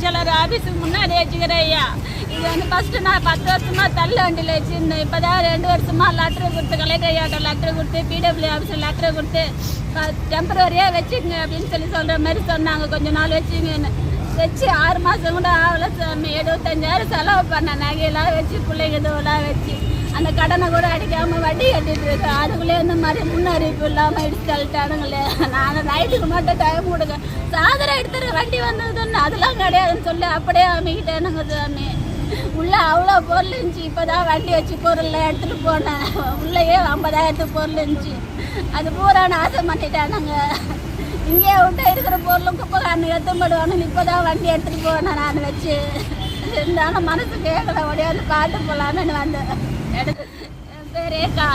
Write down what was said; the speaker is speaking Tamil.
செயலர் ஆஃபீஸுக்கு முன்னாடி வச்சுக்கிறேன் ஐயா. இது வந்து ஃபஸ்ட்டு நான் 10 வருஷமாக தள்ளு வண்டியில் வச்சுருந்தேன். இப்போ தான் 2 வருஷமாக லெட்ரு கொடுத்து கலெக்டர் ஐயாட்ட லெட்ரு கொடுத்து பிடபிள்யூ ஆஃபீஸில் லெட்ரு கொடுத்து டெம்பரரியாக வச்சுக்கங்க அப்படின்னு சொல்கிற மாதிரி சொன்னாங்க. கொஞ்சம் நாள் வச்சுங்கன்னு வச்சு 6 மாதம் கூட ஆகலை சாமி. 75,000 செலவு பண்ணேன். நகையெல்லாம் வச்சு பிள்ளைங்க இதுவெல்லாம் வச்சு அந்த கடனை கூட அடிக்காமல் வட்டி கட்டிட்டு இருக்கேன். அதுக்குள்ளே இந்த மாதிரி முன்னறிவிப்பு இல்லாமல் இடிச்சு தள்ளிட்டானுங்களே. நான் நைட்டுக்கு மட்டும் டைம் கொடுங்க சாதனை எடுத்துரு வண்டி வந்ததுன்னு அதெல்லாம் கிடையாதுன்னு சொல்லி அப்படியே அமைக்கிட்டேனுங்க சாமி. உள்ளே அவ்வளோ பொருள் இருந்துச்சு. இப்போ தான் வண்டி வச்சு பொருள் எடுத்துகிட்டு போனேன். உள்ளேயே 50,000 பொருள் இருந்துச்சு. அது பூரா நாசம் பண்ணிட்டானுங்க. இங்கேயே விட்டு இருக்கிற பொருளும் குப்பை காரணம் எடுத்துப்படுவானு இப்போ தான் வண்டி எடுத்துகிட்டு போனேன் நான் வச்சு. இருந்தாலும் மனசு கேட்கல ஓடியாந்து பாட்டு போகலான்னு வந்தேன். என் பேர் ரேகா.